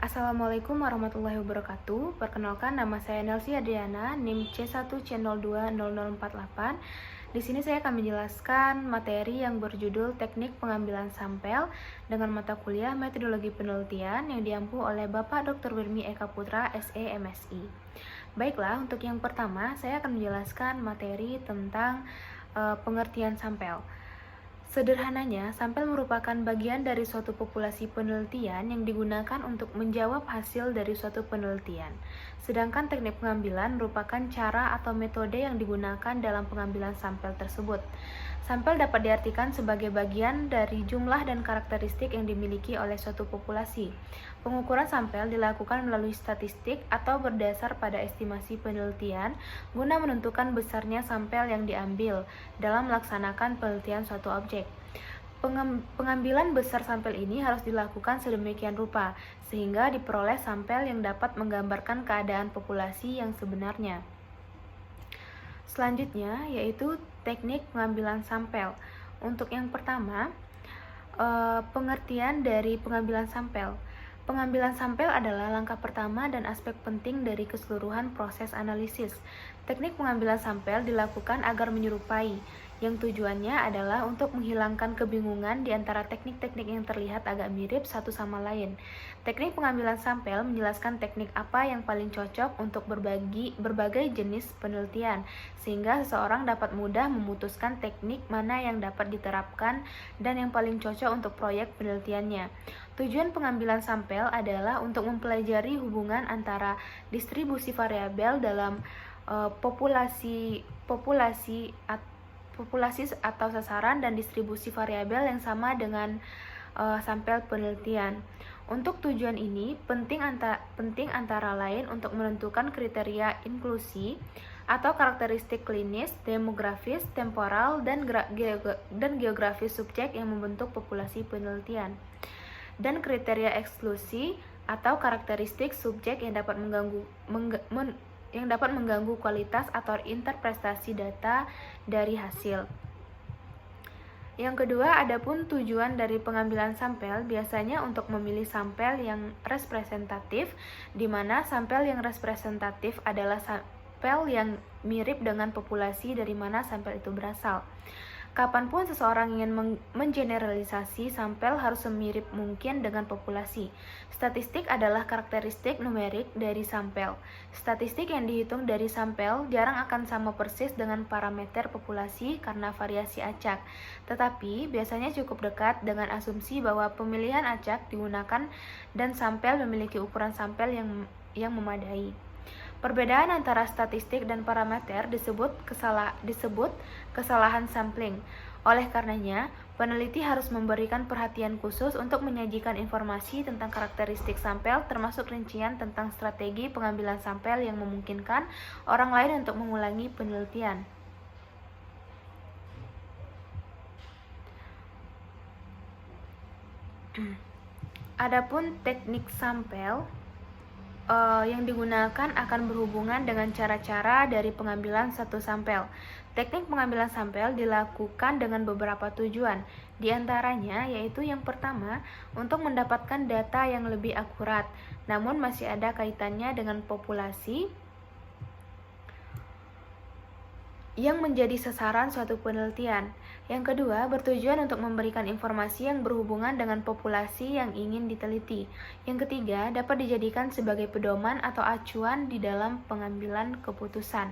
Assalamualaikum warahmatullahi wabarakatuh. Perkenalkan, nama saya Nelsi Adriana, NIM C1C020048. Di sini saya akan menjelaskan materi yang berjudul Teknik Pengambilan Sampel dengan mata kuliah Metodologi Penelitian yang diampu oleh Bapak Dr. Wirmi Eka Putra, SE MSI. Baiklah, untuk yang pertama saya akan menjelaskan materi tentang pengertian sampel. Sederhananya, sampel merupakan bagian dari suatu populasi penelitian yang digunakan untuk menjawab hasil dari suatu penelitian. Sedangkan teknik pengambilan merupakan cara atau metode yang digunakan dalam pengambilan sampel tersebut. Sampel dapat diartikan sebagai bagian dari jumlah dan karakteristik yang dimiliki oleh suatu populasi. Pengukuran sampel dilakukan melalui statistik atau berdasar pada estimasi penelitian guna menentukan besarnya sampel yang diambil dalam melaksanakan penelitian suatu objek. Pengambilan besar sampel ini harus dilakukan sedemikian rupa sehingga diperoleh sampel yang dapat menggambarkan keadaan populasi yang sebenarnya. Selanjutnya yaitu teknik pengambilan sampel. Untuk yang pertama, pengertian dari pengambilan sampel. Pengambilan sampel adalah langkah pertama dan aspek penting dari keseluruhan proses analisis. Teknik pengambilan sampel dilakukan agar menyerupai, yang tujuannya adalah untuk menghilangkan kebingungan di antara teknik-teknik yang terlihat agak mirip satu sama lain. Teknik pengambilan sampel menjelaskan teknik apa yang paling cocok untuk berbagai jenis penelitian, sehingga seseorang dapat mudah memutuskan teknik mana yang dapat diterapkan dan yang paling cocok untuk proyek penelitiannya. Tujuan pengambilan sampel adalah untuk mempelajari hubungan antara distribusi variabel dalam populasi atau sasaran dan distribusi variabel yang sama dengan sampel penelitian. Untuk tujuan ini, penting antara lain untuk menentukan kriteria inklusi atau karakteristik klinis, demografis, temporal, dan geografis subjek yang membentuk populasi penelitian, dan kriteria eksklusi atau karakteristik subjek yang dapat mengganggu kualitas atau interpretasi data dari hasil. Yang kedua, adapun tujuan dari pengambilan sampel biasanya untuk memilih sampel yang representatif, di mana sampel yang representatif adalah sampel yang mirip dengan populasi dari mana sampel itu berasal. Kapanpun seseorang ingin mengeneralisasi sampel harus semirip mungkin dengan populasi. Statistik adalah karakteristik numerik dari sampel. Statistik yang dihitung dari sampel jarang akan sama persis dengan parameter populasi karena variasi acak, tetapi biasanya cukup dekat dengan asumsi bahwa pemilihan acak digunakan dan sampel memiliki ukuran sampel yang memadai. Perbedaan antara statistik dan parameter disebut kesalahan sampling. Oleh karenanya, peneliti harus memberikan perhatian khusus untuk menyajikan informasi tentang karakteristik sampel, termasuk rincian tentang strategi pengambilan sampel yang memungkinkan orang lain untuk mengulangi penelitian. Adapun teknik sampel yang digunakan akan berhubungan dengan cara-cara dari pengambilan satu sampel. Teknik pengambilan sampel dilakukan dengan beberapa tujuan, di antaranya yaitu yang pertama, untuk mendapatkan data yang lebih akurat, namun masih ada kaitannya dengan populasi yang menjadi sasaran suatu penelitian. Yang kedua, bertujuan untuk memberikan informasi yang berhubungan dengan populasi yang ingin diteliti. Yang ketiga, dapat dijadikan sebagai pedoman atau acuan di dalam pengambilan keputusan.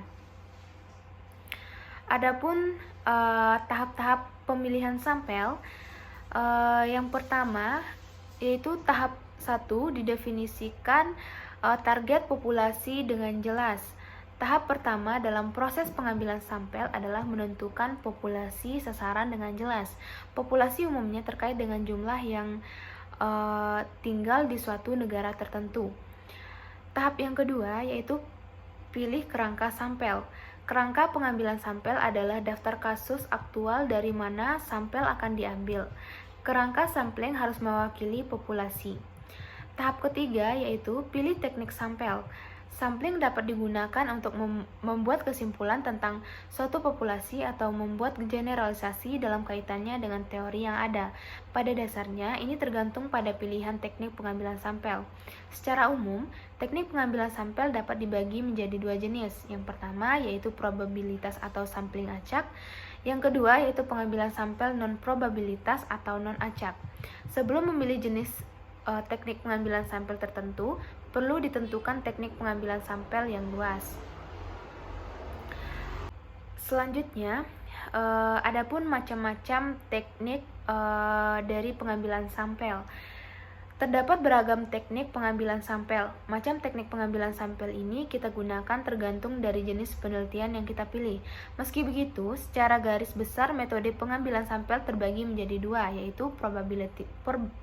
Adapun tahap-tahap pemilihan sampel, yang pertama yaitu tahap 1 didefinisikan target populasi dengan jelas. Tahap pertama dalam proses pengambilan sampel adalah menentukan populasi sasaran dengan jelas. Populasi umumnya terkait dengan jumlah yang tinggal di suatu negara tertentu. Tahap yang kedua yaitu pilih kerangka sampel. Kerangka pengambilan sampel adalah daftar kasus aktual dari mana sampel akan diambil. Kerangka sampling harus mewakili populasi. Tahap ketiga yaitu pilih teknik sampel. Sampling dapat digunakan untuk membuat kesimpulan tentang suatu populasi atau membuat generalisasi dalam kaitannya dengan teori yang ada. Pada dasarnya, ini tergantung pada pilihan teknik pengambilan sampel. Secara umum, teknik pengambilan sampel dapat dibagi menjadi dua jenis. Yang pertama yaitu probabilitas atau sampling acak. Yang kedua yaitu pengambilan sampel non-probabilitas atau non-acak. Sebelum memilih jenis teknik pengambilan sampel tertentu, perlu ditentukan teknik pengambilan sampel yang luas. Selanjutnya, adapun macam-macam teknik dari pengambilan sampel. Terdapat beragam teknik pengambilan sampel. Macam teknik pengambilan sampel ini kita gunakan tergantung dari jenis penelitian yang kita pilih. Meski begitu, secara garis besar metode pengambilan sampel terbagi menjadi dua, yaitu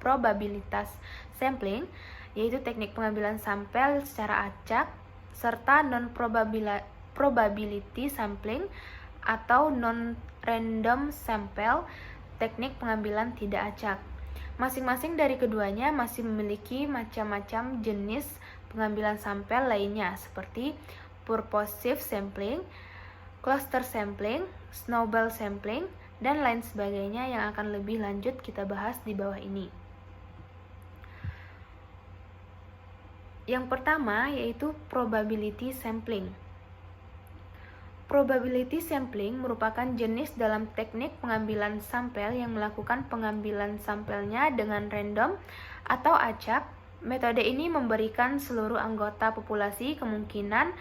probabilitas sampling, yaitu teknik pengambilan sampel secara acak, serta non-probability sampling atau non-random sample, teknik pengambilan tidak acak. Masing-masing dari keduanya masih memiliki macam-macam jenis pengambilan sampel lainnya seperti purposive sampling, cluster sampling, snowball sampling, dan lain sebagainya yang akan lebih lanjut kita bahas di bawah ini. Yang pertama yaitu probability sampling. Probability sampling merupakan jenis dalam teknik pengambilan sampel yang melakukan pengambilan sampelnya dengan random atau acak. Metode ini memberikan seluruh anggota populasi kemungkinan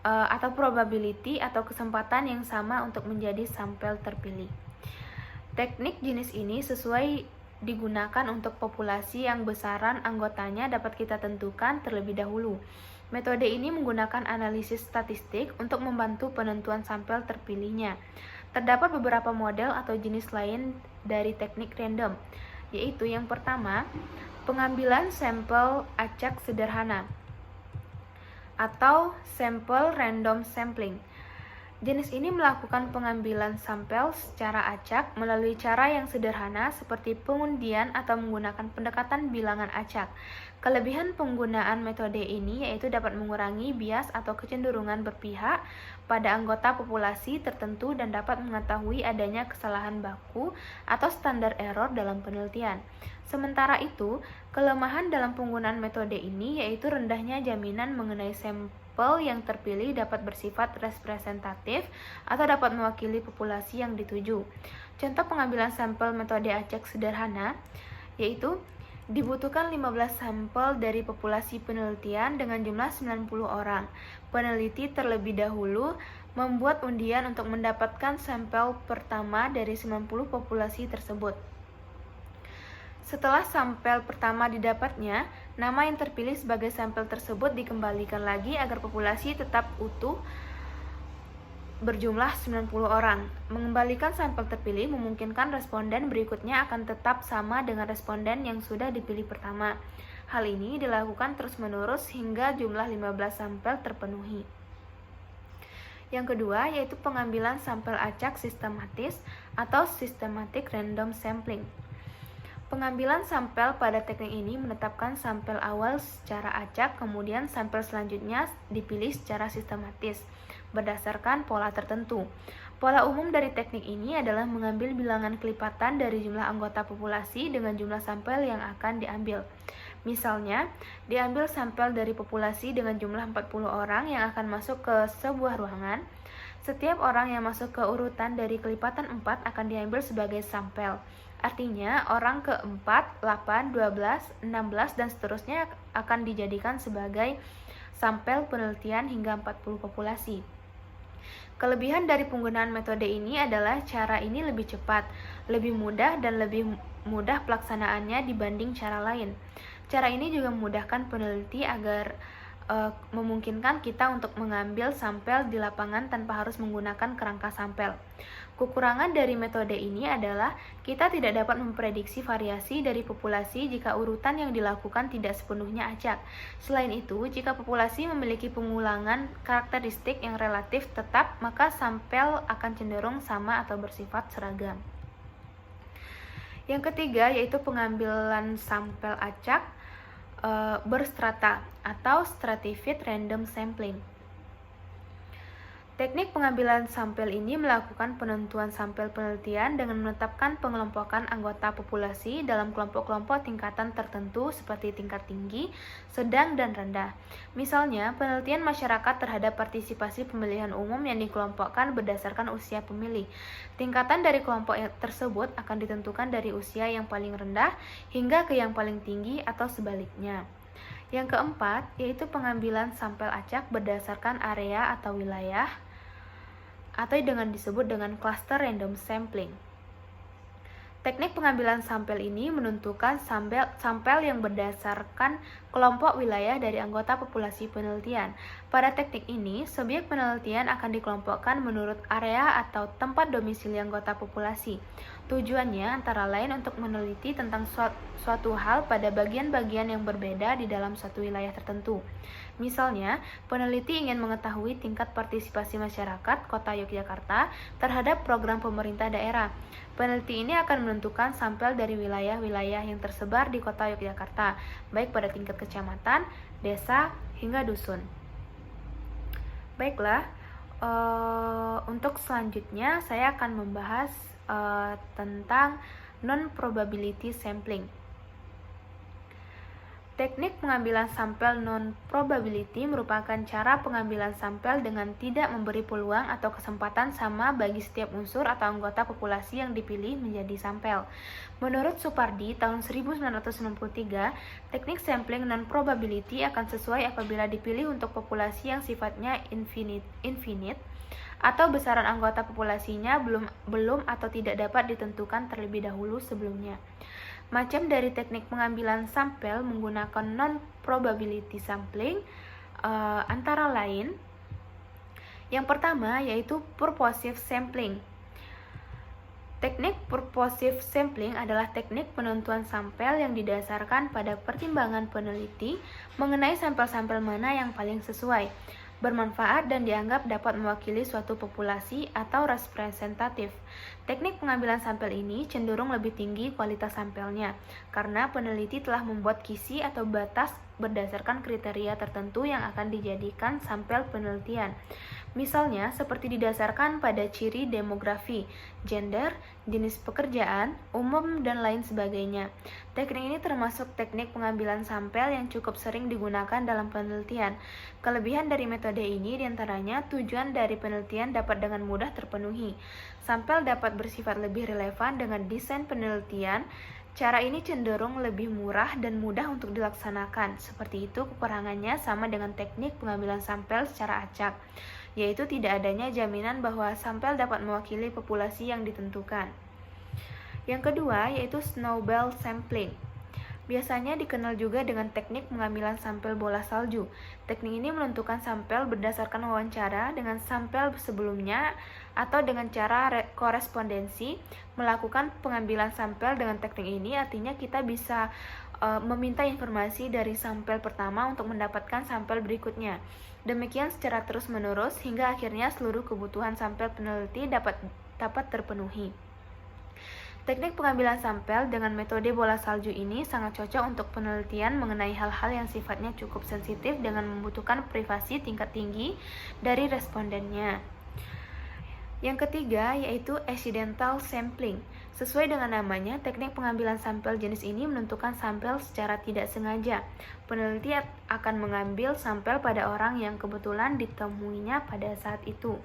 atau probability atau kesempatan yang sama untuk menjadi sampel terpilih. Teknik jenis ini sesuai digunakan untuk populasi yang besaran anggotanya dapat kita tentukan terlebih dahulu. Metode ini menggunakan analisis statistik untuk membantu penentuan sampel terpilihnya. Terdapat beberapa model atau jenis lain dari teknik random, yaitu yang pertama, pengambilan sampel acak sederhana atau sample random sampling. Jenis ini melakukan pengambilan sampel secara acak melalui cara yang sederhana seperti pengundian atau menggunakan pendekatan bilangan acak. Kelebihan penggunaan metode ini yaitu dapat mengurangi bias atau kecenderungan berpihak pada anggota populasi tertentu dan dapat mengetahui adanya kesalahan baku atau standar error dalam penelitian. Sementara itu, kelemahan dalam penggunaan metode ini yaitu rendahnya jaminan mengenai sampel yang terpilih dapat bersifat representatif atau dapat mewakili populasi yang dituju. Contoh pengambilan sampel metode acak sederhana yaitu dibutuhkan 15 sampel dari populasi penelitian dengan jumlah 90 orang. Peneliti terlebih dahulu membuat undian untuk mendapatkan sampel pertama dari 90 populasi tersebut. Setelah sampel pertama didapatnya, nama yang terpilih sebagai sampel tersebut dikembalikan lagi agar populasi tetap utuh berjumlah 90 orang. Mengembalikan sampel terpilih memungkinkan responden berikutnya akan tetap sama dengan responden yang sudah dipilih pertama. Hal ini dilakukan terus-menerus hingga jumlah 15 sampel terpenuhi. Yang kedua yaitu pengambilan sampel acak sistematis atau systematic random sampling. Pengambilan sampel pada teknik ini menetapkan sampel awal secara acak, kemudian sampel selanjutnya dipilih secara sistematis berdasarkan pola tertentu. Pola umum dari teknik ini adalah mengambil bilangan kelipatan dari jumlah anggota populasi dengan jumlah sampel yang akan diambil. Misalnya, diambil sampel dari populasi dengan jumlah 40 orang yang akan masuk ke sebuah ruangan. Setiap orang yang masuk ke urutan dari kelipatan 4 akan diambil sebagai sampel. Artinya, orang ke-4, 8, 12, 16, dan seterusnya akan dijadikan sebagai sampel penelitian hingga 40 populasi. Kelebihan dari penggunaan metode ini adalah cara ini lebih cepat, lebih mudah, dan lebih mudah pelaksanaannya dibanding cara lain. Cara ini juga memudahkan peneliti agar memungkinkan kita untuk mengambil sampel di lapangan tanpa harus menggunakan kerangka sampel. Kekurangan dari metode ini adalah kita tidak dapat memprediksi variasi dari populasi jika urutan yang dilakukan tidak sepenuhnya acak. Selain itu, jika populasi memiliki pengulangan karakteristik yang relatif tetap, maka sampel akan cenderung sama atau bersifat seragam. Yang ketiga yaitu pengambilan sampel acak. berstrata atau stratified random sampling. Teknik pengambilan sampel ini melakukan penentuan sampel penelitian dengan menetapkan pengelompokan anggota populasi dalam kelompok-kelompok tingkatan tertentu seperti tingkat tinggi, sedang, dan rendah. Misalnya, penelitian masyarakat terhadap partisipasi pemilihan umum yang dikelompokkan berdasarkan usia pemilih. Tingkatan dari kelompok tersebut akan ditentukan dari usia yang paling rendah hingga ke yang paling tinggi atau sebaliknya. Yang keempat, yaitu pengambilan sampel acak berdasarkan area atau wilayah, atau dengan disebut dengan cluster random sampling. Teknik pengambilan sampel ini menentukan sampel yang berdasarkan kelompok wilayah dari anggota populasi penelitian. Pada teknik ini, subjek penelitian akan dikelompokkan menurut area atau tempat domisili anggota populasi. Tujuannya antara lain untuk meneliti tentang suatu hal pada bagian-bagian yang berbeda di dalam suatu wilayah tertentu. Misalnya, peneliti ingin mengetahui tingkat partisipasi masyarakat Kota Yogyakarta terhadap program pemerintah daerah. Peneliti ini akan menentukan sampel dari wilayah-wilayah yang tersebar di Kota Yogyakarta, baik pada tingkat kecamatan, desa, hingga dusun. Baiklah, untuk selanjutnya saya akan membahas tentang non-probability sampling. Teknik pengambilan sampel non-probability merupakan cara pengambilan sampel dengan tidak memberi peluang atau kesempatan sama bagi setiap unsur atau anggota populasi yang dipilih menjadi sampel. Menurut Supardi tahun 1993, teknik sampling non-probability akan sesuai apabila dipilih untuk populasi yang sifatnya infinite atau besaran anggota populasinya belum atau tidak dapat ditentukan terlebih dahulu sebelumnya. Macam dari teknik pengambilan sampel menggunakan non-probability sampling antara lain, yang pertama yaitu purposive sampling. Teknik purposive sampling adalah teknik penentuan sampel yang didasarkan pada pertimbangan peneliti mengenai sampel-sampel mana yang paling sesuai, bermanfaat, dan dianggap dapat mewakili suatu populasi atau representatif. Teknik pengambilan sampel ini cenderung lebih tinggi kualitas sampelnya, karena peneliti telah membuat kisi atau batas berdasarkan kriteria tertentu yang akan dijadikan sampel penelitian. Misalnya, seperti didasarkan pada ciri demografi, gender, jenis pekerjaan, umum, dan lain sebagainya. Teknik ini termasuk teknik pengambilan sampel yang cukup sering digunakan dalam penelitian. Kelebihan dari metode ini diantaranya tujuan dari penelitian dapat dengan mudah terpenuhi. Sampel dapat bersifat lebih relevan dengan desain penelitian. Cara ini cenderung lebih murah dan mudah untuk dilaksanakan. Seperti itu, kekurangannya sama dengan teknik pengambilan sampel secara acak, yaitu tidak adanya jaminan bahwa sampel dapat mewakili populasi yang ditentukan. Yang kedua, yaitu snowball sampling. Biasanya dikenal juga dengan teknik pengambilan sampel bola salju. Teknik ini menentukan sampel berdasarkan wawancara dengan sampel sebelumnya atau dengan cara korespondensi. Melakukan pengambilan sampel dengan teknik ini artinya kita bisa meminta informasi dari sampel pertama untuk mendapatkan sampel berikutnya. Demikian secara terus-menerus hingga akhirnya seluruh kebutuhan sampel peneliti dapat terpenuhi. Teknik pengambilan sampel dengan metode bola salju ini sangat cocok untuk penelitian mengenai hal-hal yang sifatnya cukup sensitif dengan membutuhkan privasi tingkat tinggi dari respondennya. Yang ketiga yaitu accidental sampling. Sesuai dengan namanya, teknik pengambilan sampel jenis ini menentukan sampel secara tidak sengaja. Peneliti akan mengambil sampel pada orang yang kebetulan ditemuinya pada saat itu.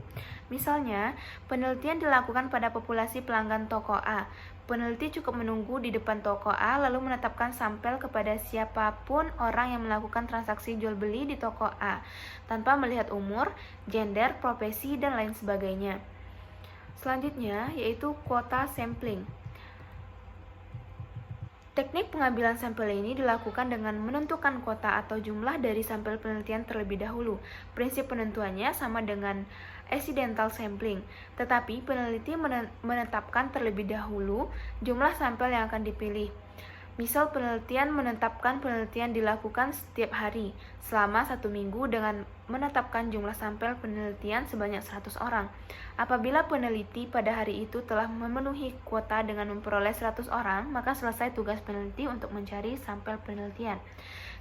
Misalnya, penelitian dilakukan pada populasi pelanggan toko A. Peneliti cukup menunggu di depan toko A lalu menetapkan sampel kepada siapapun orang yang melakukan transaksi jual beli di toko A tanpa melihat umur, gender, profesi, dan lain sebagainya. Selanjutnya yaitu quota sampling. Teknik pengambilan sampel ini dilakukan dengan menentukan kuota atau jumlah dari sampel penelitian terlebih dahulu. Prinsip penentuannya sama dengan accidental sampling, tetapi peneliti menetapkan terlebih dahulu jumlah sampel yang akan dipilih. Misal menetapkan penelitian dilakukan setiap hari selama 1 minggu dengan menetapkan jumlah sampel penelitian sebanyak 100 orang. Apabila peneliti pada hari itu telah memenuhi kuota dengan memperoleh 100 orang, maka selesai tugas peneliti untuk mencari sampel penelitian.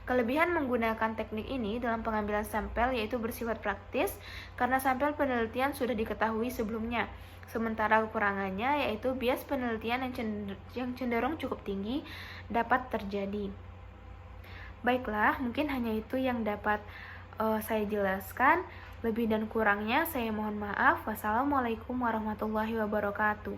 Kelebihan menggunakan teknik ini dalam pengambilan sampel yaitu bersifat praktis karena sampel penelitian sudah diketahui sebelumnya. Sementara kekurangannya yaitu bias penelitian yang cenderung cukup tinggi dapat terjadi. Baiklah, mungkin hanya itu yang dapat saya jelaskan. Lebih dan kurangnya saya mohon maaf. Wassalamualaikum warahmatullahi wabarakatuh.